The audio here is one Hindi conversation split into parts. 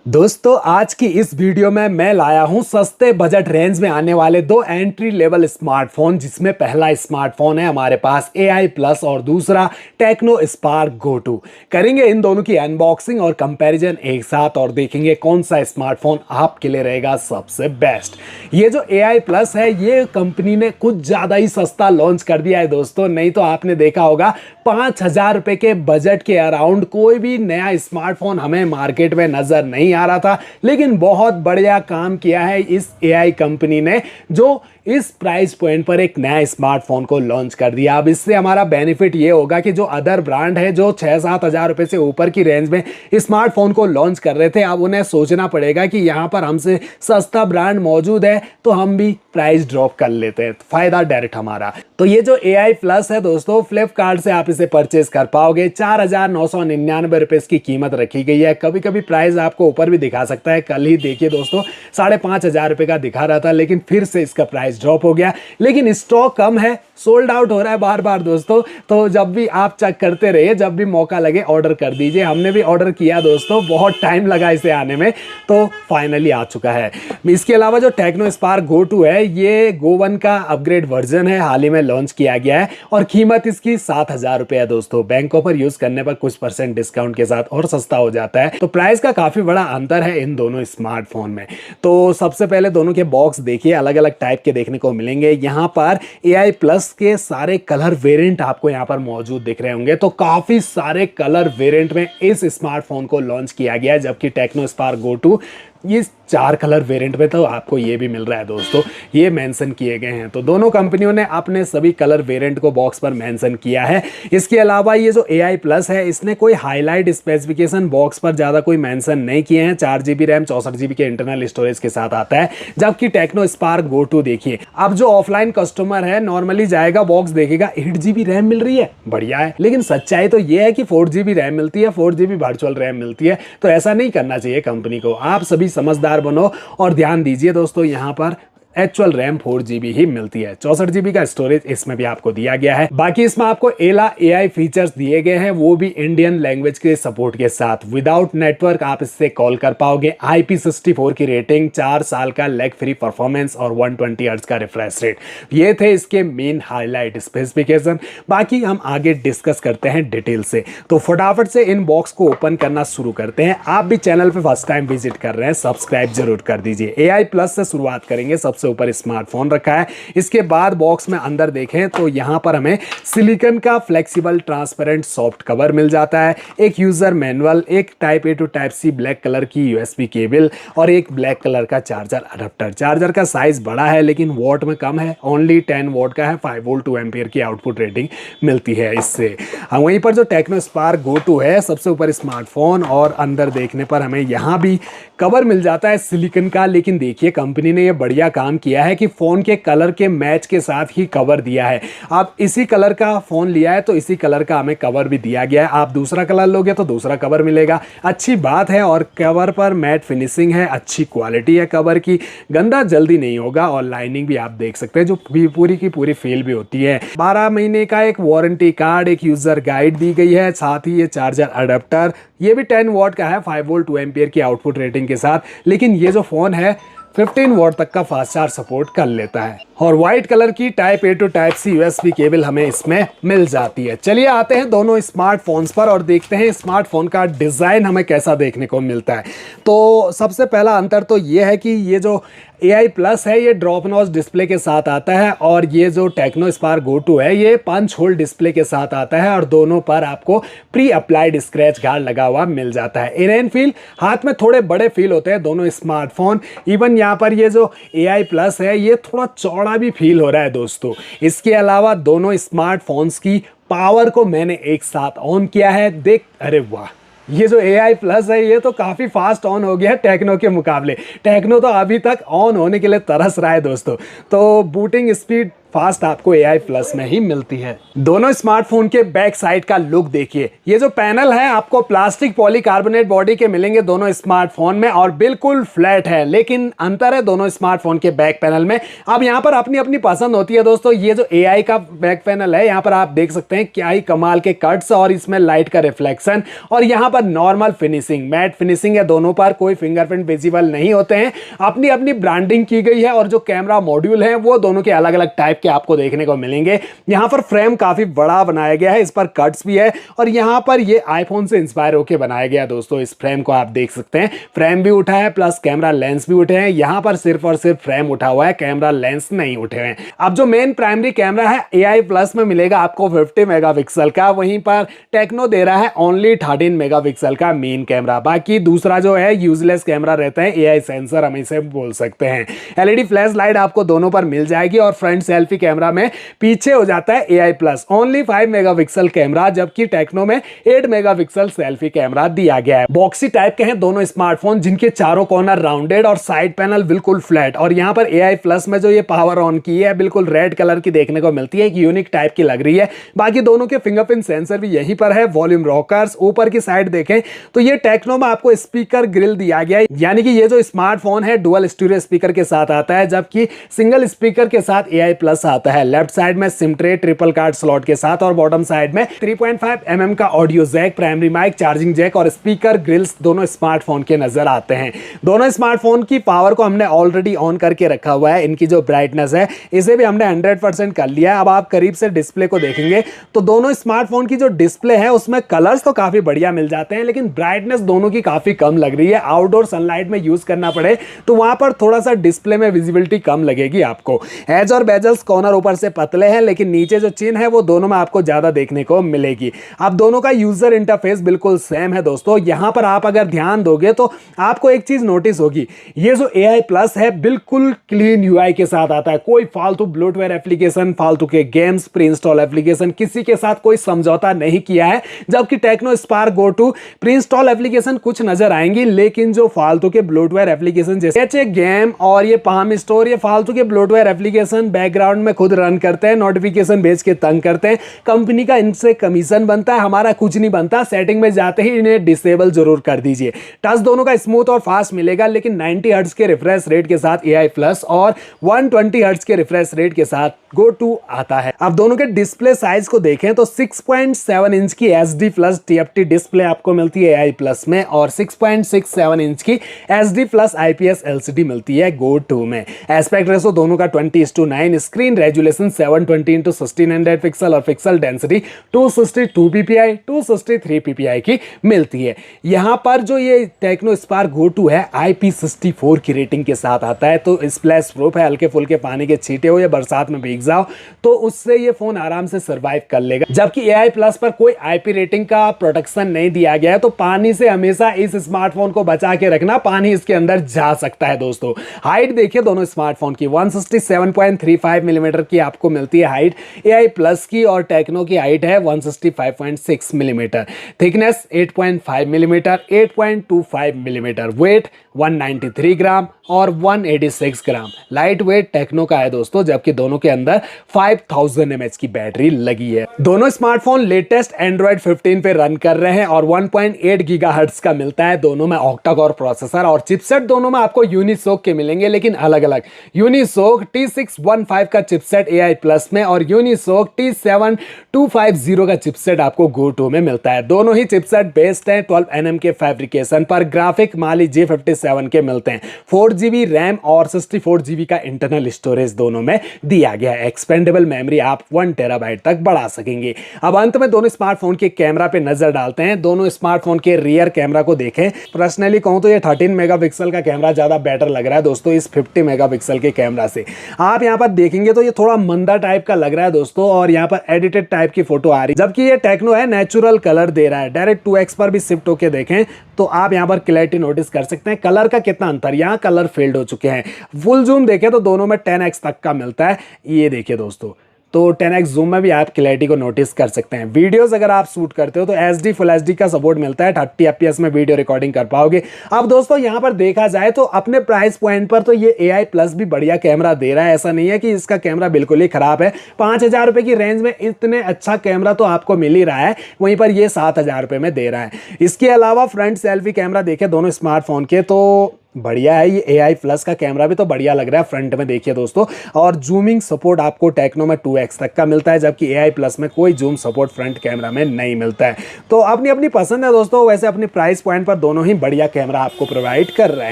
दोस्तों आज की इस वीडियो में मैं लाया हूं सस्ते बजट रेंज में आने वाले दो एंट्री लेवल स्मार्टफोन, जिसमें पहला स्मार्टफोन है हमारे पास AI प्लस और दूसरा टेक्नो स्पार्क गो 2। करेंगे इन दोनों की अनबॉक्सिंग और कंपैरिजन एक साथ और देखेंगे कौन सा स्मार्टफोन आपके लिए रहेगा सबसे बेस्ट। ये जो AI प्लस है ये कंपनी ने कुछ ज़्यादा ही सस्ता लॉन्च कर दिया है दोस्तों, नहीं तो आपने देखा होगा 5,000 रुपये के बजट के अराउंड कोई भी नया स्मार्टफोन हमें मार्केट में नजर नहीं आ रहा था, लेकिन बहुत बढ़िया काम किया है इस AI कंपनी ने जो इस प्राइस पॉइंट पर एक नया स्मार्टफोन को लॉन्च कर दिया। अब इससे हमारा बेनिफिट ये होगा कि जो अदर ब्रांड है जो 6-7 हज़ार रुपए से ऊपर की रेंज में स्मार्टफोन को लॉन्च कर रहे थे, अब उन्हें सोचना पड़ेगा कि यहाँ पर हमसे सस्ता ब्रांड मौजूद है तो हम भी प्राइस ड्रॉप कर लेते हैं, फायदा डायरेक्ट हमारा। तो ये जो AI प्लस है दोस्तों, फ्लिपकार्ट से आप इसे परचेज कर पाओगे। 4,999 रुपए इसकी कीमत रखी गई है। कभी कभी प्राइस आपको ऊपर भी दिखा सकता है। कल ही देखिए दोस्तों 5,500 रुपए का दिखा रहा था, लेकिन फिर से इसका प्राइस ड्रॉप हो गया। लेकिन स्टॉक कम है, सोल्ड आउट हो रहा है बार बार दोस्तों। तो जब भी आप चेक करते रहिए, जब भी मौका लगे ऑर्डर कर दीजिए। हमने भी ऑर्डर किया दोस्तों, बहुत टाइम लगा इसे आने में, तो फाइनली आ चुका है। इसके अलावा जो टेक्नो स्पार्क गो 2 है ये गो 1 का अपग्रेड वर्जन है, हाल ही में लॉन्च किया गया है और कीमत इसकी 7,000 रुपए है दोस्तों। बैंक ऑफर यूज करने पर कुछ % डिस्काउंट के साथ और सस्ता हो जाता है। तो प्राइस का काफी बड़ा अंतर है इन दोनों स्मार्टफोन में। तो सबसे पहले दोनों के बॉक्स देखिए, अलग अलग टाइप के देखने को मिलेंगे। यहाँ पर AI प्लस के सारे कलर वेरिएंट आपको यहाँ पर मौजूद दिख रहे होंगे। तो काफी सारे कलर वेरिएंट में इस स्मार्टफोन को लॉन्च किया गया है, जबकि टेक्नो स्पार्क गो 2 ये 4 कलर वेरिएंट में तो आपको ये भी मिल रहा है दोस्तों, ये मेंशन किए गए हैं। तो दोनों कंपनियों ने अपने सभी कलर वेरिएंट को बॉक्स पर मेंशन किया है। इसके अलावा ये जो AI प्लस है इसने कोई हाईलाइट स्पेसिफिकेशन बॉक्स पर ज़्यादा कोई मेंशन नहीं किए हैं। 4GB रैम 64GB के इंटरनल स्टोरेज के साथ आता है, जबकि टेक्नो स्पार्क गो 2 देखिए, अब जो ऑफलाइन कस्टमर है नॉर्मली जाएगा, बॉक्स देखेगा 8GB रैम मिल रही है, बढ़िया है। लेकिन सच्चाई तो ये है कि 4GB रैम मिलती है, 4GB वर्चुअल रैम मिलती है। तो ऐसा नहीं करना चाहिए कंपनी को। आप सभी समझदार बनो और ध्यान दीजिए दोस्तों, यहाँ पर एक्चुअल रैम 4GB ही मिलती है। 64GB का स्टोरेज इसमें भी आपको दिया गया है। बाकी इसमें आपको एला AI फीचर्स दिए गए हैं, वो भी इंडियन लैंग्वेज के सपोर्ट के साथ। विदाउट नेटवर्क आप इससे कॉल कर पाओगे। IP64 की रेटिंग, 4 साल का लैग फ्री परफॉर्मेंस और 120 हर्ट्ज का रिफ्रेश रेट, ये थे इसके मेन हाईलाइट स्पेसिफिकेशन। बाकी हम आगे डिस्कस करते हैं डिटेल से। तो फटाफट से इन बॉक्स को ओपन करना शुरू करते हैं। आप भी चैनल पे फर्स्ट टाइम विजिट कर रहे हैं, सब्सक्राइब जरूर कर दीजिए। AI प्लस से शुरुआत करेंगे, सबसे ऊपर स्मार्टफोन रखा है। इसके बाद बॉक्स में अंदर देखें तो यहां पर हमें सिलिकॉन का फ्लेक्सिबल ट्रांसपेरेंट सॉफ्ट कवर मिल जाता है, एक यूजर मैनुअल, एक type A to type C black colour की USB केबल और एक ब्लैक कलर का चार्जर अडेप्टर। चार्जर का साइज बड़ा है लेकिन वॉट में कम है, ओनली 10 वॉट का है। 5 वोल्ट 2 एम्पियर की आउटपुट रेटिंग मिलती है इससे। वहीं पर जो टेक्नो स्पार्क गो 2 है सबसे ऊपर स्मार्टफोन, और अंदर देखने पर हमें यहां भी कवर मिल जाता है सिलिकॉन का। लेकिन देखिए कंपनी ने यह बढ़िया काम किया है कि फोन के कलर के मैच के साथ ही कवर दिया है। आप इसी कलर का फोन लिया है तो इसी कलर का हमें कवर भी दिया गया है। आप दूसरा कलर लोगे तो दूसरा कवर मिलेगा, अच्छी बात है। और कवर पर मैट फिनिशिंग है, अच्छी क्वालिटी है कवर की, गंदा जल्दी नहीं होगा। और लाइनिंग भी आप देख सकते हैं जो पूरी की पूरी फेल भी होती है। 12 महीने का एक वारंटी कार्ड, एक यूजर गाइड दी गई है, साथ ही ये चार्जर अडेप्टर, ये भी 10 वॉट का है, 5 वोल्ट 2 एम्पियर की आउटपुट रेटिंग के साथ। लेकिन ये जो फोन है 15 वॉट तक का फास्ट चार्ज सपोर्ट कर लेता है। और व्हाइट कलर की type A to type C USB cable हमें इसमें मिल जाती है। चलिए आते हैं दोनों स्मार्टफोन्स पर और देखते हैं स्मार्टफोन का डिज़ाइन हमें कैसा देखने को मिलता है। तो सबसे पहला अंतर तो ये है कि ये जो AI प्लस है ये ड्रॉप नॉच डिस्प्ले के साथ आता है, और ये जो टेक्नो स्पार्क गो 2 है ये पंच होल डिस्प्ले के साथ आता है। और दोनों पर आपको प्री अप्लाइड स्क्रैच गार्ड लगा हुआ मिल जाता है। इन फील हाथ में थोड़े बड़े फील होते हैं दोनों स्मार्टफोन। इवन यहाँ पर ये जो AI प्लस है ये थोड़ा चौड़ा भी फील हो रहा है दोस्तों। इसके अलावा दोनों स्मार्टफोन्स की पावर को मैंने एक साथ ऑन किया है, देख, अरे वाह, ये जो AI प्लस है ये तो काफ़ी फास्ट ऑन हो गया है टेक्नो के मुकाबले। टेक्नो तो अभी तक ऑन होने के लिए तरस रहा है दोस्तों। तो बूटिंग स्पीड फास्ट आपको AI प्लस में ही मिलती है। दोनों स्मार्टफोन के बैक साइड का लुक देखिए। ये जो पैनल है आपको प्लास्टिक पॉलीकार्बोनेट बॉडी के मिलेंगे दोनों स्मार्टफोन में और बिल्कुल फ्लैट है, लेकिन अंतर है दोनों स्मार्टफोन के बैक पैनल में। अब यहाँ पर अपनी अपनी पसंद होती है दोस्तों। ये जो AI का बैक पैनल है, यहाँ पर आप देख सकते हैं क्या ही कमाल के कट्स और इसमें लाइट का रिफ्लेक्शन, और यहाँ पर नॉर्मल फिनिशिंग, मैट फिनिशिंग है दोनों पर, कोई फिंगरप्रिंट विजिबल नहीं होते हैं। अपनी अपनी ब्रांडिंग की गई है और जो कैमरा मॉड्यूल है वो दोनों के अलग अलग टाइप के आपको देखने को मिलेंगे। यहाँ पर फ्रेम काफी बड़ा बनाया गया है, इस पर कट्स भी है और यहाँ पर ये आईफोन से इंस्पायर होकर बनाया गया दोस्तों। इस फ्रेम को आप देख सकते हैं, फ्रेम भी उठा है प्लस कैमरा लेंस भी उठे हैं। यहाँ पर सिर्फ और सिर्फ फ्रेम उठा हुआ है, कैमरा लेंस नहीं उठे हुए हैं। अब जो मेन प्राइमरी कैमरा है AI प्लस में मिलेगा आपको 50 मेगापिक्सल का, वहीं पर टेक्नो दे रहा है ओनली 13 मेगापिक्सल का मेन कैमरा। बाकी दूसरा जो है यूजलेस कैमरा रहता है, AI सेंसर हम इसे बोल सकते हैं। LED फ्लैश लाइट आपको दोनों पर मिल जाएगी और फ्रंट सेल्फी कैमरा में पीछे हो जाता है AI plus only 5 megapixel camera, जबकि टेक्नो में 8 मेगापिक्सल सेल्फी कैमरा दिया गया है। बॉक्सी टाइप के हैं दोनों स्मार्टफोन, जिनके चारों कॉर्नर राउंडेड और साइड पैनल बिल्कुल फ्लैट। और यहाँ पर AI प्लस में जो ये पावर ऑन की है बिल्कुल रेड कलर की देखने को मिलती है, एक यूनिक टाइप की लग रही है। बाकी दोनों के फिंगरप्रिंट सेंसर भी यहीं पर है। वॉल्यूम रॉकर्स ऊपर की साइड देखें तो ये टेक्नो में आपको स्पीकर ग्रिल दिया गया है, यानी कि ये जो स्मार्टफोन है डुअल स्टीरियो स्पीकर के साथ आता है, जबकि सिंगल स्पीकर के साथ AI प्लस आता है। लेफ्ट साइड में SIM tray triple card slot के साथ और बॉटम साइड में 3.5 mm का audio jack, primary mic, charging jack और स्पीकर ग्रिल्स दोनों स्मार्टफोन के नजर आते हैं। दोनों स्मार्टफोन की पावर को हमने ऑलरेडी ऑन करके रखा हुआ है। इनकी जो ब्राइटनेस है इसे भी हमने 100% कर लिया है। अब आप करीब से डिस्प्ले को देखेंगे तो दोनों स्मार्टफोन की जो डिस्प्ले है उसमें कलर्स तो काफी बढ़िया मिल जाते हैं, लेकिन ब्राइटनेस दोनों की काफी कम लग रही है। आउटडोर सनलाइट में यूज करना पड़े तो वहां पर थोड़ा सा डिस्प्ले में विजिबिलिटी कम लगेगी आपको। एज और बेजल्स कॉर्नर ऊपर से पतले हैं, लेकिन नीचे जो चिन है वो दोनों में आपको ज्यादा देखने को मिलेगी। अब दोनों का यूजर इंटरफेस बिल्कुल सेम है दोस्तों। यहां पर आप अगर ध्यान दोगे तो आपको एक चीज नोटिस होगी, ये जो AI प्लस है बिल्कुल क्लीन UI के साथ आता है। कोई फालतू ब्लोटवेयर एप्लीकेशन, फालतू के गेम्स, प्री इंस्टॉल एप्लीकेशन, किसी के साथ कोई समझौता नहीं किया है। जबकि Tecno Spark Go two pre install application कुछ नजर आएंगी, लेकिन जो फालतू के ब्लोटवेयर एप्लीकेशन जैसे गेम और ये पाम स्टोर, ये फालतू के ब्लोटवेयर एप्लीकेशन बैकग्राउंड में खुद रन करते हैं, नोटिफिकेशन भेज के तंग करते हैं। कंपनी का इनसे कमीशन बनता है, हमारा कुछ नहीं बनता। सेटिंग में जाते ही इन्हें डिसेबल जरूर कर दीजिए। टच दोनों का स्मूथ और फास्ट मिलेगा, लेकिन 90 हर्ट्ज के रिफ्रेश रेट के साथ AI प्लस और 120 हर्ट्ज के रिफ्रेश रेट के साथ गो टू आता है। अब दोनों के डिस्प्ले साइज को देखें तो 6.7 इंच की HD प्लस TFT डिस्प्ले आपको मिलती है AI प्लस में और 6.67 इंच की HD प्लस IPS LCD मिलती है गो टू में। एस्पेक्ट रेशो दोनों का 20:9, स्क्रीन रेजुलेशन 720x1600 पिक्सल और पिक्सल डेंसिटी 262 ppi 263 ppi की मिलती है। यहाँ पर जो ये टेक्नो स्पार्क गो टू है IP64 की रेटिंग के साथ आता है, तो स्प्लैश प्रूफ है। हल्के फुल्के पानी के छींटे हो या बरसात में भीग जाओ तो उससे ये फोन आराम से सरवाइव कर लेगा। जबकि AI प्लस पर कोई IP रेटिंग का प्रोटेक्शन नहीं दिया गया है, तो पानी से हमेशा इस स्मार्टफोन को बचा के रखना, पानी इसके अंदर जा सकता है दोस्तों। हाइट देखिए दोनों स्मार्टफोन की 167.35 मिलीमीटर की आपको मिलती है हाइट AI प्लस की, और टेक्नो की हाइट है 165.6 millimetre. Thickness 8.5 millimetre, 8.25 millimetre. Weight 193 gram और 186 ग्राम। लाइट वेट टेक्नो का है दोस्तों, जबकि दोनों के अंदर 5000 mAh की बैटरी लगी है। दोनों स्मार्टफोन लेटेस्ट एंड्रॉइड 15 पे रन कर रहे हैं और 1.8 गीगाहर्ट्ज का मिलता है दोनों में ऑक्टा कोर प्रोसेसर, और चिपसेट दोनों में आपको यूनिसोक के मिलेंगे, लेकिन अलग अलग। यूनिसोक T615 का चिपसेट AI प्लस में और यूनिसोक T7250 का चिपसेट आपको गो टू में मिलता है। दोनों ही चिपसेट बेस्ड हैं 12 nm के फैब्रिकेशन पर। ग्राफिक माली G57 के मिलते हैं। 4GB रैम और 64GB का इंटरनल स्टोरेज दोनों में दिया गया है। एक्सपेंडेबल मेमोरी आप 1 टेराबाइट तक बढ़ा सकेंगे। अब अंत में दोनों स्मार्टफोन के कैमरा पे नजर डालते हैं। दोनों स्मार्टफोन के रियर कैमरा को देखें। पर्सनली कहूं तो ये 13 मेगापिक्सल का कैमरा ज्यादा बेटर लग रहा है दोस्तों इस 50 मेगापिक्सल के कैमरा से। आप यहां पर देखेंगे तो ये थोड़ा मंदा टाइप का लग रहा है दोस्तों, और यहां पर एडिटेड टाइप की फोटो आ रही है, जबकि ये टेक्नो है नेचुरल कलर दे रहा है। डायरेक्ट 2x पर भी शिफ्ट होकर देखें तो आप यहां पर क्लैरिटी नोटिस कर सकते हैं। कलर का कितना अंतर, यहां कलर फेल्ड हो चुके हैं। फुल जूम देखें तो दोनों में 10x तक का मिलता है। ये देखिए दोस्तों, तो 10x जूम में भी आप क्लैरिटी को नोटिस कर सकते हैं। वीडियोस अगर आप शूट करते हो तो HD फुल HD का सपोर्ट मिलता है, 30 FPS में वीडियो रिकॉर्डिंग कर पाओगे। अब दोस्तों यहाँ पर देखा जाए तो अपने प्राइस पॉइंट पर तो ये AI प्लस भी बढ़िया कैमरा दे रहा है, ऐसा नहीं है कि इसका कैमरा बिल्कुल ही खराब है। 5,000 रुपए की रेंज में इतने अच्छा कैमरा तो आपको मिल ही रहा है, वहीं पर ये 7,000 रुपए में दे रहा है। इसके अलावा फ्रंट सेल्फी कैमरा देखे दोनों स्मार्टफोन के तो बढ़िया है। ये AI प्लस का कैमरा भी तो बढ़िया लग रहा है फ्रंट में देखिए दोस्तों। और जूमिंग सपोर्ट आपको टेक्नो में 2x तक का मिलता है, जबकि AI प्लस में कोई जूम सपोर्ट फ्रंट कैमरा में नहीं मिलता है। तो अपनी अपनी पसंद है दोस्तों, वैसे अपनी प्राइस पॉइंट पर दोनों ही बढ़िया कैमरा आपको प्रोवाइड कर रहे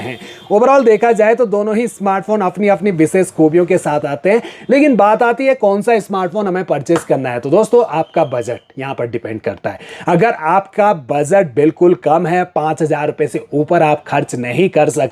हैं। ओवरऑल देखा जाए तो दोनों ही स्मार्टफोन अपनी अपनी विशेष खूबियों के साथ आते हैं, लेकिन बात आती है कौन सा स्मार्टफोन हमें परचेस करना है। तो दोस्तों आपका बजट यहाँ पर डिपेंड करता है। अगर आपका बजट बिल्कुल कम है, 5,000 रुपए से ऊपर आप खर्च नहीं कर सकते,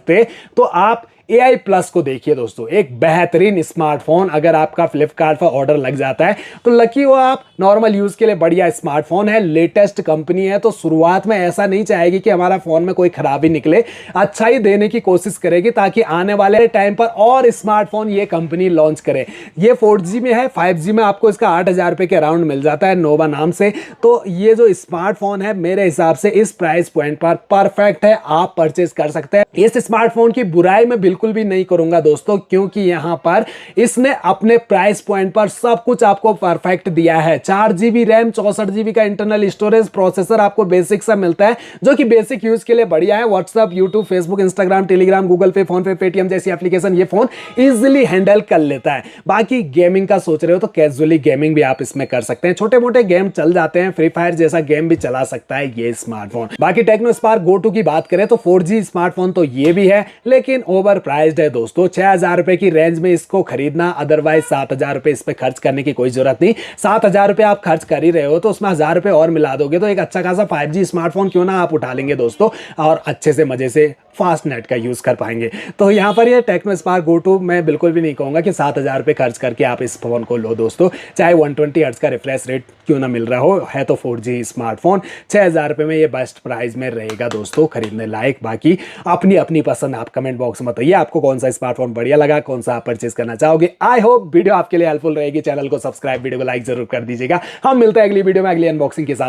तो आप AI प्लस को देखिए दोस्तों, एक बेहतरीन स्मार्टफोन। अगर आपका फ्लिपकार्ट पर ऑर्डर लग जाता है तो लकी हो आप, नॉर्मल यूज के लिए बढ़िया स्मार्टफोन है, लेटेस्ट कंपनी है। तो शुरुआत में ऐसा नहीं चाहेगी कि हमारा फोन में कोई खराबी निकले, अच्छा ही देने की कोशिश करेगी ताकि आने वाले टाइम पर और स्मार्टफोन ये कंपनी लॉन्च करे। ये 4G में है, 5G में आपको इसका 8,000 रुपए के अराउंड मिल जाता है नोवा नाम से। तो ये जो स्मार्टफोन है मेरे हिसाब से इस प्राइस पॉइंट पर परफेक्ट है, आप परचेज कर सकते हैं। इस स्मार्टफोन की बुराई में बिल्कुल भी नहीं करूंगा दोस्तों, क्योंकि यहां पर इसने अपने प्राइस पॉइंट पर सब कुछ आपको परफेक्ट दिया है। 4GB रैम, 64GB का इंटरनल स्टोरेज, प्रोसेसर आपको बेसिक सा मिलता है जो कि बेसिक यूज के लिए बढ़िया है। WhatsApp, YouTube, Facebook, Instagram, Telegram, Google पे, फोन पे, पेटीएम जैसी एप्लीकेशन ये फोन इजिली हैंडल कर लेता है। बाकी गेमिंग का सोच रहे हो तो कैजुअली गेमिंग भी आप इसमें कर सकते हैं, छोटे मोटे गेम चल जाते हैं, फ्री फायर जैसा गेम भी चला सकता है ये स्मार्टफोन। बाकी टेक्नो स्पार्क गो 2 की बात करें तो 4G स्मार्टफोन तो ये भी है, लेकिन ओवर प्राइस्ड है दोस्तों। 6,000 रुपए की रेंज में इसको खरीदना, अदरवाइज 7,000 रुपए इस पे खर्च करने की कोई जरूरत नहीं। 7,000 रुपए आप खर्च कर ही रहे हो तो उसमें 1,000 रुपए और मिला दोगे तो एक अच्छा खासा 5G स्मार्टफोन क्यों ना आप उठा लेंगे दोस्तों, और अच्छे से मजे से फास्ट नेट का यूज कर पाएंगे। तो यहाँ पर ये टेक्नो स्पार्क गो 2 मैं बिल्कुल भी नहीं कहूंगा कि 7,000 रुपए खर्च करके आप इस फोन को लो दोस्तों, चाहे 120 हर्ट्ज का रिफ्रेश रेट क्यों ना मिल रहा हो, है तो 4G स्मार्टफोन। 6,000 रुपए में ये बेस्ट प्राइस में रहेगा दोस्तों, खरीदने लायक। बाकी अपनी अपनी पसंद, आप कमेंट बॉक्स में बताइए आपको कौन सा स्मार्टफोन बढ़िया लगा, कौन सा आप परचेज करना चाहोगे। आई होप वीडियो आपके लिए हेल्पफुल रहेगी। चैनल को सब्सक्राइब, वीडियो को लाइक जरूर कर दीजिएगा। हम मिलते हैं अगली वीडियो में अगली अनबॉक्सिंग के साथ।